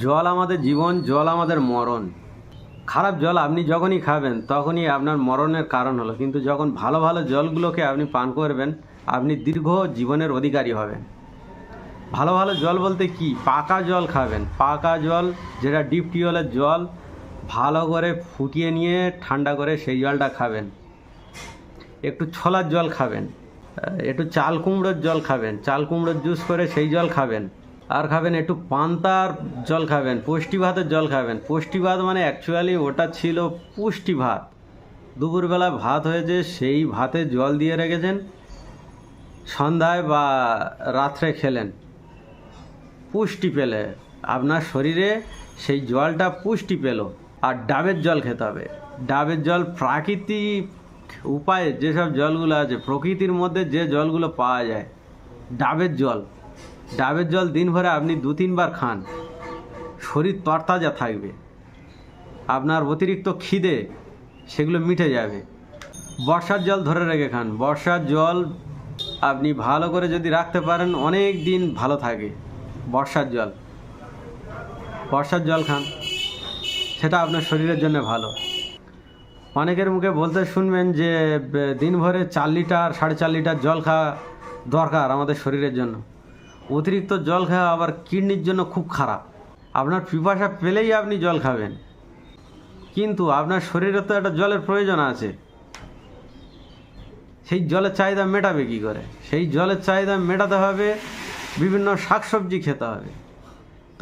জল আমাদের জীবন, জল আমাদের মরণ। খারাপ জল আপনি যখনই খাবেন তখনই আপনার মরণের কারণ হলো, কিন্তু যখন ভালো ভালো জলগুলোকে আপনি পান করবেন আপনি দীর্ঘ জীবনের অধিকারী হবেন। ভালো ভালো জল বলতে কি, পাকা জল খাবেন। পাকা জল যেটা ডিপ টিউবওয়েলের জল, ভালো করে ফুটিয়ে নিয়ে ঠান্ডা করে সেই জলটা খাবেন। একটু ছোলার জল খাবেন, একটু চাল কুমড়োর জল খাবেন, চাল কুমড়োর জুস করে সেই জল খাবেন। আর খাবেন একটু পান্তার জল খাবেন, পুষ্টি ভাতের জল খাবেন। পুষ্টি ভাত মানে অ্যাকচুয়ালি ওটা ছিল পুষ্টি ভাত। দুপুরবেলা ভাত হয়েছে, সেই ভাতে জল দিয়ে রেখেছেন, সন্ধ্যায় বা রাত্রে খেলেন, পুষ্টি পেলে আপনার শরীরে সেই জলটা পুষ্টি পেল। আর ডাবের জল খেতে হবে। ডাবের জল প্রাকৃতিক উপায়ে যেসব জলগুলো আছে, প্রকৃতির মধ্যে যে জলগুলো পাওয়া যায়, ডাবের জল। ডাবের জল দিনভরে আপনি 2-3 বার খান, শরীর তরতাজা থাকবে। আপনার অতিরিক্ত খিদে সেগুলো মিটে যাবে। বর্ষার জল ধরে রেখে খান। বর্ষার জল আপনি ভালো করে যদি রাখতে পারেন অনেক দিন ভালো থাকে। বর্ষার জল খান, সেটা আপনার শরীরের জন্য ভালো। অনেকের মুখে বলতে শুনবেন যে দিনভরে 4 লিটার 4.5 লিটার জল খাওয়া দরকার আমাদের শরীরের জন্য। অতিরিক্ত জল খাওয়া আবার কিডনির জন্য খুব খারাপ। আপনার পিপাসা পেলেই আপনি জল খাবেন, কিন্তু আপনার শরীরে তো একটা জলের প্রয়োজন আছে। সেই জলের চাহিদা মেটাবে কী করে? সেই জলের চাহিদা মেটাতে হবে, বিভিন্ন শাকসবজি খেতে হবে,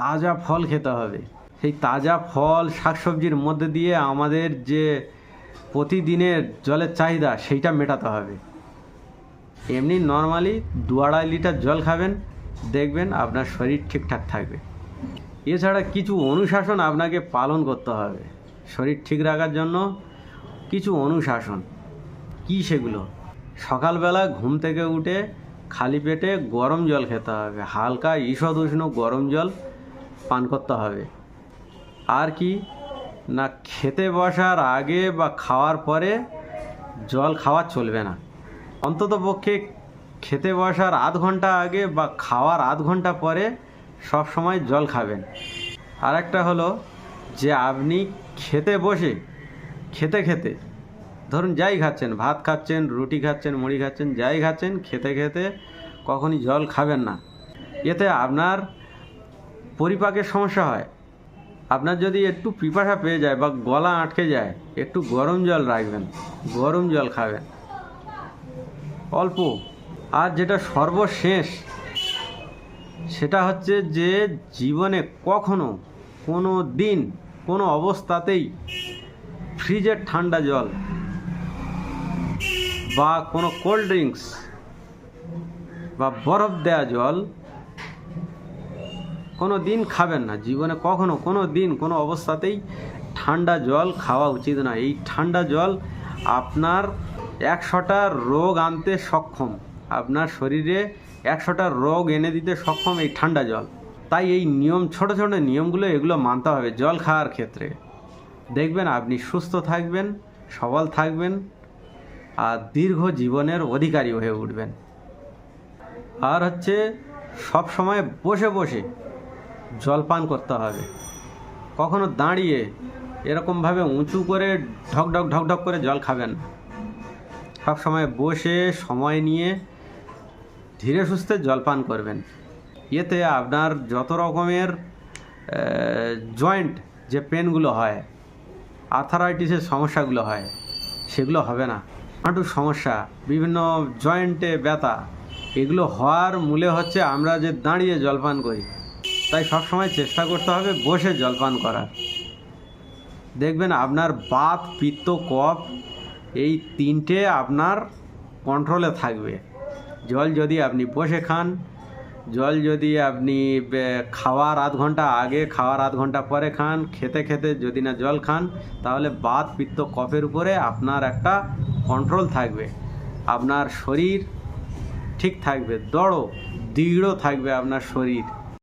তাজা ফল খেতে হবে। সেই তাজা ফল শাকসবজির মধ্যে দিয়ে আমাদের যে প্রতিদিনের জলের চাহিদা সেইটা মেটাতে হবে। এমনি নর্মালি 2-2.5 লিটার জল খাবেন, দেখবেন আপনার শরীর ঠিকঠাক থাকবে। এছাড়া কিছু অনুশাসন আপনাকে পালন করতে হবে শরীর ঠিক রাখার জন্য। কিছু অনুশাসন কি সেগুলো? সকালবেলা ঘুম থেকে উঠে খালি পেটে গরম জল খেতে হবে, হালকা ঈষৎ উষ্ণ গরম জল পান করতে হবে। আর কি না, খেতে বসার আগে বা খাওয়ার পরে জল খাওয়া চলবে না। অন্তত পক্ষে খেতে বসার আধ ঘন্টা আগে বা খাওয়ার আধ ঘন্টা পরে সব সময় জল খাবেন। আর একটা হলো যে আপনি খেতে বসে খেতে খেতে, ধরুন যাই খাচ্ছেন, ভাত খাচ্ছেন, রুটি খাচ্ছেন, মুড়ি খাচ্ছেন, যাই খাচ্ছেন, খেতে খেতে কখনই জল খাবেন না। এতে আপনার পরিপাকের সমস্যা হয়। আপনার যদি একটু পিপাসা পেয়ে যায় বা গলা আটকে যায়, একটু গরম জল রাখবেন, গরম জল খাবেন অল্প। আর যেটা সর্বশেষ, সেটা হচ্ছে যে জীবনে কখনো কোনো দিন কোনো অবস্থাতেই ফ্রিজের ঠান্ডা জল বা কোনো কোল্ড ড্রিঙ্কস বা বরফ দেওয়া জল কোনো দিন খাবেন না। জীবনে কখনো কোনো দিন কোনো অবস্থাতেই ঠান্ডা জল খাওয়া উচিত না। এই ঠান্ডা জল আপনার 100টা রোগ আনতে সক্ষম, আপনার শরীরে 100টা রোগ এনে দিতে সক্ষম এই ঠান্ডা জল। তাই এই নিয়ম, ছোট ছোট নিয়মগুলো, এগুলো মানতে হবে জল খাওয়ার ক্ষেত্রে। দেখবেন আপনি সুস্থ থাকবেন, সবল থাকবেন, আর দীর্ঘ জীবনের অধিকারী হয়ে উঠবেন। আর হচ্ছে সব সময় বসে বসে জল পান করতে হবে, কখনো দাঁড়িয়ে এরকমভাবে উঁচু করে ঢকঢক ঢকঢক করে জল খাবেন। সব সময় বসে সময় নিয়ে ধীরে সুস্থে জল পান করবেন। এতে আপনার যত রকমের জয়েন্ট যে পেনগুলো হয়, আর্থারাইটিসের সমস্যাগুলো হয়, সেগুলো হবে না। হাঁটুর সমস্যা, বিভিন্ন জয়েন্টে ব্যথা, এগুলো হওয়ার মূলে হচ্ছে আমরা যে দাঁড়িয়ে জলপান করি। তাই সবসময় চেষ্টা করতে হবে বসে জলপান করার। দেখবেন আপনার বাত, পিত্ত, কফ এই 3টে আপনার কন্ট্রোলে থাকবে। জল যদি আপনি বসে খান, জল যদি আপনি খাওয়ার আধ ঘন্টা আগে, খাওয়ার আধ ঘন্টা পরে খান, খেতে খেতে যদি না জল খান, তাহলে বাত, পিত্ত, কফের উপরে আপনার একটা কন্ট্রোল থাকবে। আপনার শরীর ঠিক থাকবে, দৃঢ় থাকবে আপনার শরীর।